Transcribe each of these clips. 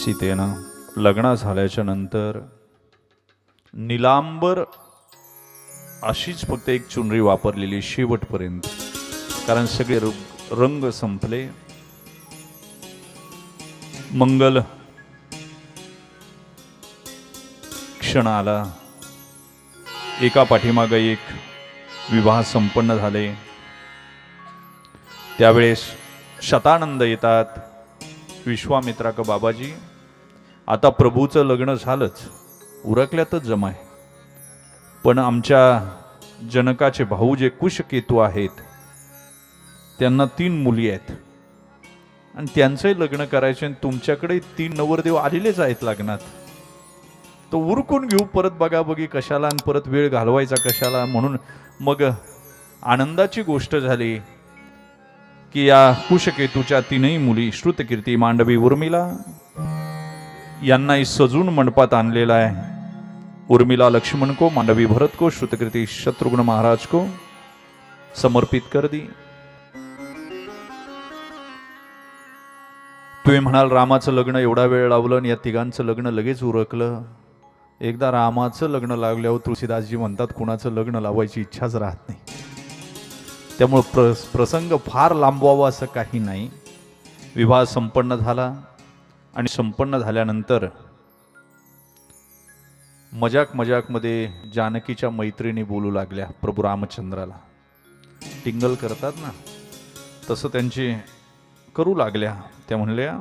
सीतेनं लग्न झाल्याच्या नंतर निलांबर अशीच फक्त एक चुनरी वापरलेली शेवटपर्यंत, कारण सगळे रंग संपले. मंगल क्षण आला, एका पाठीमागे एक विवाह संपन्न झाले. त्यावेळेस शतानंद येतात. विश्वामित्रा का बाबाजी, आता प्रभूचं लग्न झालंच, उरकल्यातच जमाय, पण आमच्या जनकाचे भाऊ जे कुशकेतू आहेत त्यांना 3 मुली आहेत आणि त्यांचंही लग्न करायचे, आणि तुमच्याकडे 3 नवरदेव आलेलेच आहेत लग्नात, तो उरकून घेऊ, परत बघाबघी कशाला आणि परत वेळ घालवायचा कशाला. म्हणून मग आनंदाची गोष्ट झाली की या कुशकेतूच्या 3ही मुली श्रुतकीर्ती, मांडवी, उर्मिला यांनाही सजून मंडपात आणलेला आहे. उर्मिला लक्ष्मण को, मांडवी भरत को, श्रुतकीर्ती शत्रुघ्न महाराज को समर्पित कर दी. तुम्ही म्हणाल रामाचं लग्न एवढा वेळ लावलं आणि या तिघांचं लग्न लगेच उरकलं. एकदा रामाचं लग्न लागल्यावर तुळशीदासजी म्हणतात कुणाचं लग्न लावायची इच्छाच राहत नाही. त्यामुळे प्रसंग फार लांबवावा असं काही नाही. विवाह संपन्न झाला आणि संपन्न झाल्यानंतर मजाक-मजाकमध्ये जानकीच्या मैत्रिणी बोलू लागल्या प्रभू रामचंद्राला. टिंगल करतात ना, तसं त्यांची करू लागल्या. त्या म्हणल्या,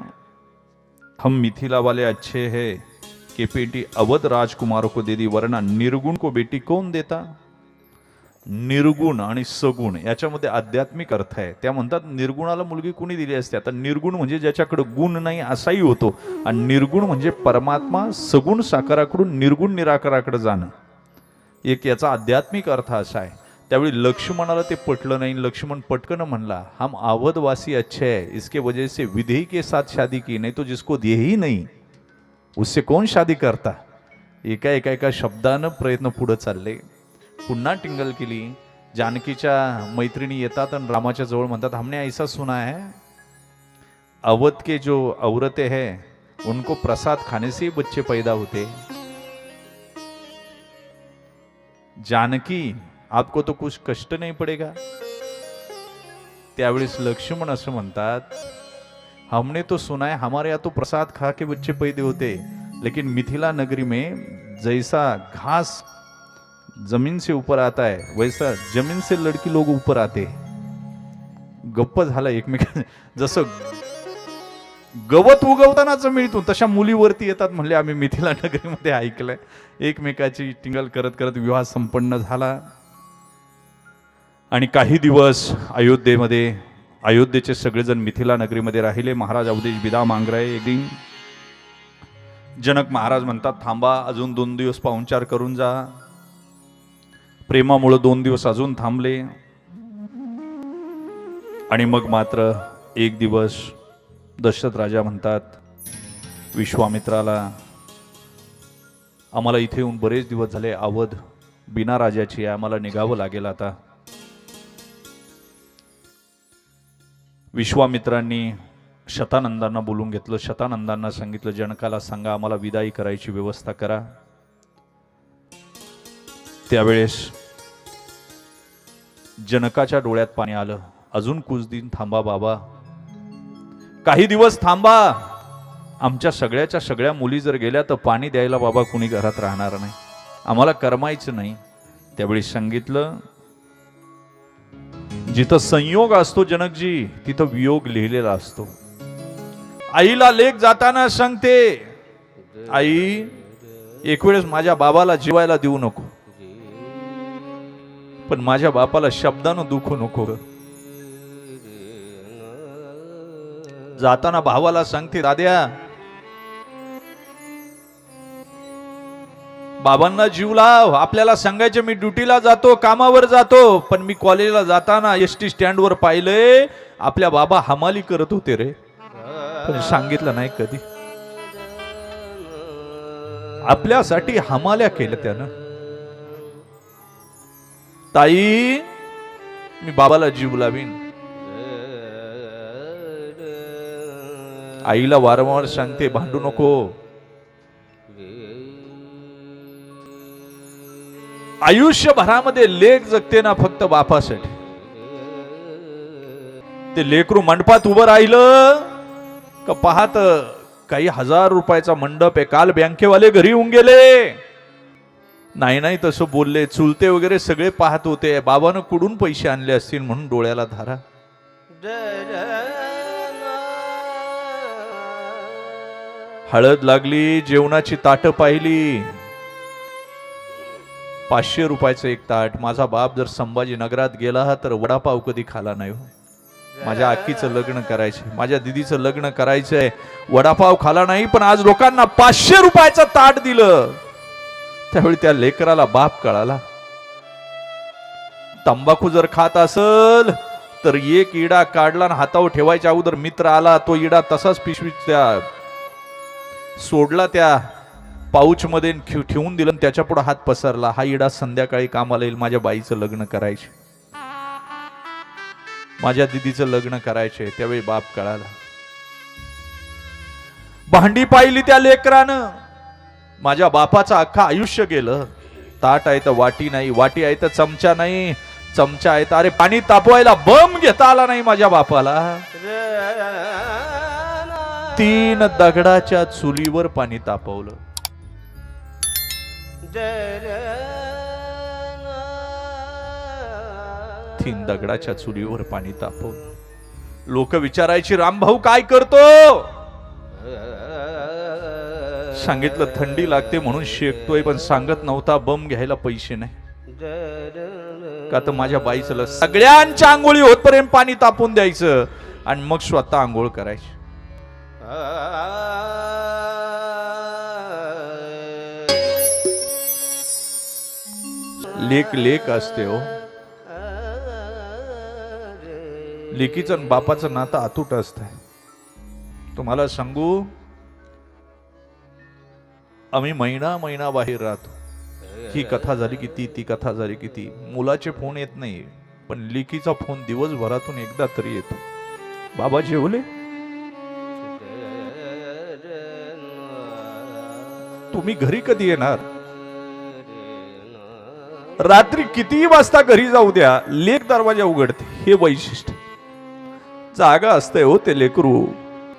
हम मिथिला वाले अच्छे है कि बेटी अवध राजकुमार को दे दी, वरना निर्गुण को बेटी कौन देता. निर्गुण आणि सगुण याच्यामध्ये आध्यात्मिक अर्थ आहे. त्या म्हणतात निर्गुणाला मुलगी कुणी दिली असते. आता निर्गुण म्हणजे ज्याच्याकडे गुण नाही असाही होतो, आणि निर्गुण म्हणजे परमात्मा सगुण साकाराकडून निर्गुण निराकाराकडे जाणं, एक याचा आध्यात्मिक अर्थ असा आहे. त्यावेळी लक्ष्मणाला ते पटलं नाही. लक्ष्मण पटकन म्हणला, हम अवधवासी अच्छे है, इसके वजह से विधेयी के साथ शादी की, नहीं तो जिसको दे ही नहीं उससे कौन शादी करता. एका शब्दानं प्रयत्न पुढे चालले. पुन्हा टिंगल केली. जानकीच्या मैत्रिणी येतात आणि रामाच्या जवळ म्हणतात, हमने ऐसा सुना है अवध के जो औरतें हैं उनको प्रसाद खाने से बच्चे पैदा होते. जानकी आपको तो कुछ कष्ट नहीं पडेगा. त्यावेळेस लक्ष्मण असं म्हणतात, हमने तो सुना है हमारे यहाँ तो प्रसाद खा के बच्चे पैदा होते, लेकिन मिथिला नगरी में जैसा घास जमीन से ऊपर आता है वैसा जमीन से लड़की लोग ऊपर आते. गप्प झाला एकमेकांना. जसं गवत उगवतानाच मिळतो तशा मुलीवरती येतात म्हणले, आम्ही मिथिला नगरीमध्ये ऐकलंय. एकमेकाची टिंगल करत करत विवाह संपन्न झाला. आणि काही दिवस अयोध्येचे सगळेजण मिथिला नगरीमध्ये राहिले. महाराज अवधेश विदा मांग रहे. एक दिन जनक महाराज म्हणतात, थांबा, अजून 2 दिवस पाहुणचार करून जा. प्रेमामुळे 2 दिवस अजून थांबले. आणि मग मात्र एक दिवस दशरथ राजा म्हणतात विश्वामित्राला, आम्हाला इथे येऊन बरेच दिवस झाले, अवध बिना राजाची आहे, आम्हाला निघावं लागेल आता. विश्वामित्रांनी शतानंदांना बोलून घेतलं. शतानंदांना सांगितलं, जनकाला सांगा आम्हाला विदाई करायची व्यवस्था करा. त्यावेळेस जनकाच्या डोळ्यात पाणी आलं. अजून कुछ दिन थांबा बाबा, काही दिवस थांबा. आमच्या सगळ्या मुली जर गेल्या तर पाणी द्यायला बाबा कुणी घरात राहणार नाही, आम्हाला करमायचं नाही. त्यावेळी सांगितलं, जिथं संयोग असतो जनकजी तिथं वियोग लिहिलेला असतो. आईला लेक जाताना सांगते, आई एक वेळेस माझ्या बाबाला जेवायला देऊ नको, पण माझ्या बापाला शब्दानं दुखू नको. जाताना भावाला सांगते, दाद्या बाबांना जीव लाव. आपल्याला सांगायचं मी ड्युटीला जातो, कामावर जातो, पण मी कॉलेजला जाताना एसटी स्टँडवर पाहिलंय आपल्या बाबा हमाली करत होते रे, पण सांगितलं नाही कधी. आपल्यासाठी हमाल्या केलं त्यानं. ताई मी बाबाला जीव लावीन. आईला वारंवार सांगते भांडू नको. आयुष्यभरामध्ये लेक जगते ना फक्त बापासाठी. ते लेकरू मंडपात उभं राहिलं का पाहत काही 1000 रुपयाचा मंडप आहे. काल बँकेवाले घरी येऊन गेले. नाही तसं बोलले. चुलते वगैरे सगळे पाहत होते. बाबानं कुठून पैसे आणले असतील म्हणून डोळ्याला धारा. हळद लागली, जेवणाची ताटं पाहिली. 500 रुपयाचं एक ताट. माझा बाप जर संभाजीनगरात गेला तर वडापाव कधी खाला नाही. माझ्या आक्कीचं लग्न करायचंय, माझ्या दिदीचं लग्न करायचंय, वडापाव खाला नाही. पण आज लोकांना 500 रुपयाचं ताट दिलं. त्यावेळी त्या लेकराला बाप कळाला. तंबाखू जर खात असल तर एक इडा काढला आणि हातावर ठेवायच्या अगोदर मित्र आला, तो इडा तसाच पिशवीत त्या सोडला, त्या पाऊच मध्ये ठेवून दिलं. त्याच्या पुढे हात पसरला. हा इडा संध्याकाळी कामाला येईल. माझ्या बाईचं लग्न करायचे, माझ्या दिदीचं लग्न करायचे. त्यावेळी बाप कळाला. भांडी पाहिली त्या लेकरानं. माझ्या बापाचं अख्खा आयुष्य गेलं. ताट आहे तर वाटी नाही, वाटी आहे तर चमचा नाही, चमचा आहे तर अरे पाणी तापवायला बम घेता आला नाही माझ्या बापाला. 3 दगडाच्या चुलीवर पाणी तापवलं. 3 दगडाच्या चुलीवर पाणी तापवलं. लोक विचारायची रामभाऊ काय करतो. सांगितलं थंडी लागते म्हणून शेकतोय. पण सांगत नव्हता बम घ्यायला पैसे नाही. का तर माझ्या बाईचं सगळ्यांच्या आंघोळी होतपर्यंत पाणी तापून द्यायचं आणि मग स्वतः आंघोळ करायची. लेक लेक असते हो. लेकीचं आणि बापाचं नातं अतूट असतंय. तुम्हाला सांगू, आम्ही महिना बाहेर राहतो. ही कथा झाली की ती कथा झाली की ती. मुलाचे फोन येत नाही, पण लेकीचा फोन दिवसभरातून एकदा तरी येतो. बाबा जेवले, तुम्ही घरी कधी येणार. रात्री कितीही वाजता घरी जाऊ द्या, लेक दरवाजा उघडते. हे वैशिष्ट्य जागा असतंय हो. ते लेकरू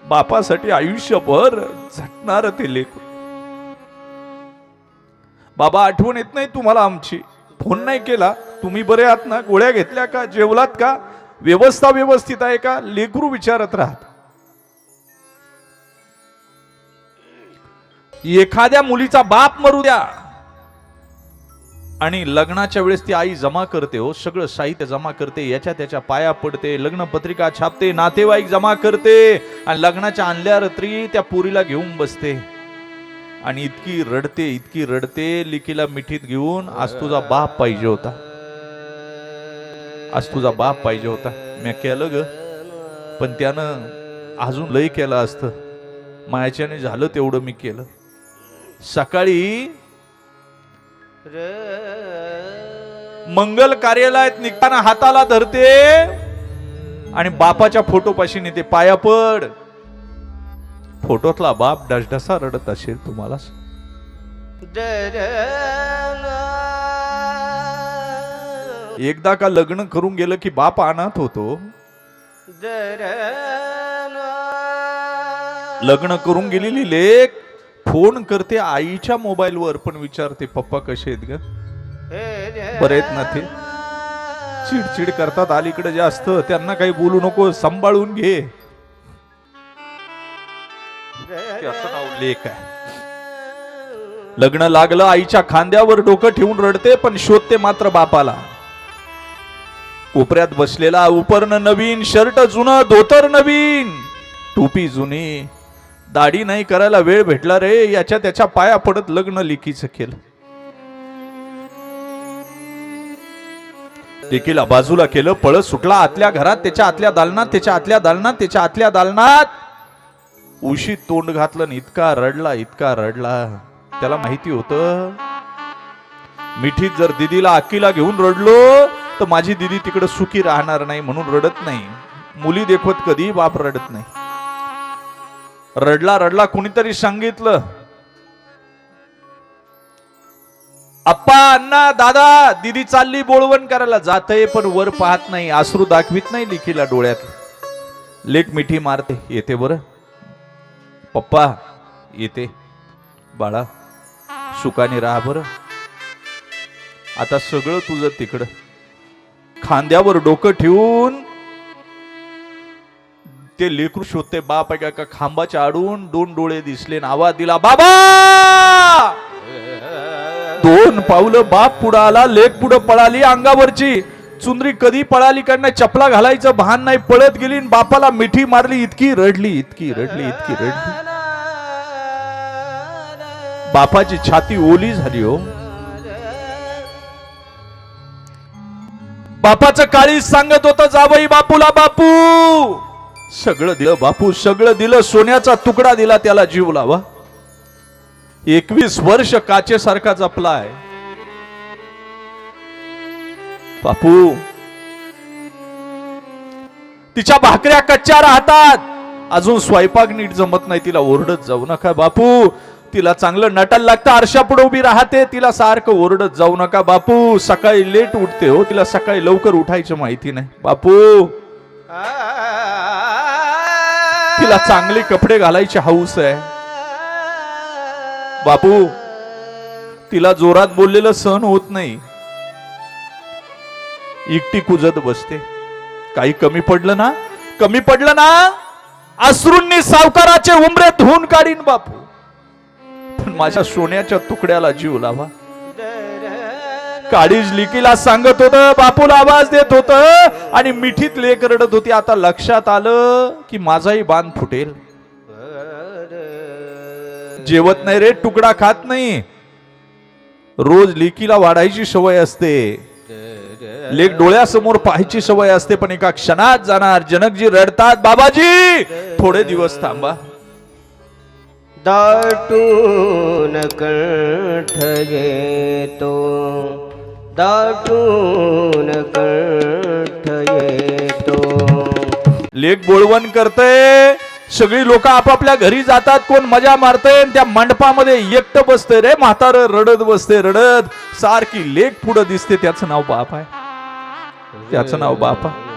बापासाठी आयुष्यभर झटणार ते लेकरू. बाबा आठवण येत नाही तुम्हाला आमची. फोन नाही केला, तुम्ही बरे आहात ना, गोळ्या घेतल्या का, जेवलात का, व्यवस्था व्यवस्थित आहे का, लेकरू विचारत राहत. एखाद्या मुलीचा बाप मरू द्या आणि लग्नाच्या वेळेस ती आई जमा करते हो. सगळं साहित्य जमा करते, याच्या त्याच्या पाया पडते, लग्न पत्रिका छापते, नातेवाईक जमा करते आणि लग्नाच्या आणल्या रात्री त्या पोरीला घेऊन बसते आणि इतकी रडते लिकीला मिठीत घेऊन. आज तुझा बाप पाहिजे होता, आज तुझा बाप पाहिजे होता. मी केलं ग, पण त्यानं अजून लय केलं असतं. माझ्याने झालं तेवढं मी केलं. सकाळी मंगल कार्यालयात निघताना हाताला धरते आणि बापाच्या फोटोपाशी नेते. पाया पड. फोटोतला बाप डसडसा रडत असेल तुम्हाला. एकदा का लग्न करून गेलं की बाप अनाथ होतो. लग्न करून गेलेली लेक फोन करते आईच्या मोबाईलवर, पण विचारते पप्पा कसे आहेत ग, बरे आहेत ना. ते चिडचिड करतात अलीकडे जास्त. त्यांना काही बोलू नको, सांभाळून घे. असं नाव लेक आहे. लग्न लागलं, आईच्या खांद्यावर डोकं ठेवून रडते, पण शोधते मात्र बापाला. कोपऱ्यात बसलेला, उपरणं नवीन, शर्ट जुनं, धोतर नवीन, टोपी जुनी, दाढी नाही करायला वेळ भेटला रे. याच्या त्याच्या पाया पडत लग्न लेकीचं केलं. लेकीला बाजूला केलं, पळत सुटला आतल्या घरात, त्याच्या आतल्या दालनात, त्याच्या आतल्या दालनात, त्याच्या आतल्या दालनात उशीत तोंड घातलं. इतका रडला. त्याला माहिती होतं मिठीत जर दिदीला अक्कीला घेऊन रडलो तर माझी दिदी तिकडे सुखी राहणार नाही, म्हणून रडत नाही. मुली देखवत कधी बाप रडत नाही. रडला रडला. कुणीतरी सांगितलं, अप्पा, अण्णा, दादा, दिदी चालली बोळवण करायला. जातय पण वर पाहत नाही, आसरू दाखवित नाही लेकीला डोळ्यात. लेक मिठी मारते, येते बरं पप्पा, येते बाळा, सुखाने राहा बरं. आता सगळं तुझं तिकडं. खांद्यावर डोकं ठेवून ते लेकरू शोधते. बाप आहे का खांबाच्या आडून 2 डोळे दिसले, आवाज दिला, बाबा. 2 पावलं बाप पुढं आला, लेक पुढं पळाली. अंगावरची चुंदरी कधी पळाली कारण चपला घालायचं भान नाही, पळत गेली. बापाला मिठी मारली. इतकी रडली, इतकी रडली, इतकी रडली. बापाची छाती ओली झाली हो. बापाचं काळीज सांगत होतं, जावई बापूला, बापू सगळं दिलं, बापू सगळं दिलं, सोन्याचा तुकडा दिला, त्याला जीव लावा. 21 वर्ष काचेसारखा जपलाय बापू. तिच्या भाकऱ्या कच्च्या राहतात, अजून स्वयंपाक नीट जमत नाही. तिला ओरडत जाऊ नका बापू. तिला चांगलं नटायला लागतं, आरशापुढे उभी राहते, तिला सारखं ओरडत जाऊ नका बापू. सकाळी लेट उठते हो, तिला सकाळी लवकर उठायचं माहिती नाही बापू. तिला चांगले कपडे घालायची हौस आहे बापू. तिला जोरात बोललेलं सहन होत नाही, एकटी कुजत बसते. काही कमी पडलं ना अश्रूंनी सावकाराचे उंबरे धुवून काढीन बापू, पण माझ्या सोन्याच्या तुकड्याला जीव लावा. काळीज लिकीला सांगत होत, बापूला आवाज देत होत, आणि मिठीत लेक रडत होती. आता लक्षात आलं की माझाही बांध फुटेल. जेवत नाही रे, तुकडा खात नाही. रोज लेकीला वाढायची सवय असते, लेक डोळ्यासमोर पाहायची सवय असते, पण एका क्षणात जाणार. जनकजी रडतात, बाबाजी थोडे दिवस थांबा. दाटून कंठ येतो, दाटून कंठ येतो. लेक बोळवण करते, सगळी लोक आपापल्या घरी जातात, कोण मजा मारते. त्या मंडपामध्ये एकटं बसते रे म्हातारं, रडत बसते, रडत. सारखी लेक पुढे दिसते, त्याचं नाव बाप आहे, त्याचं नाव बाप आहे.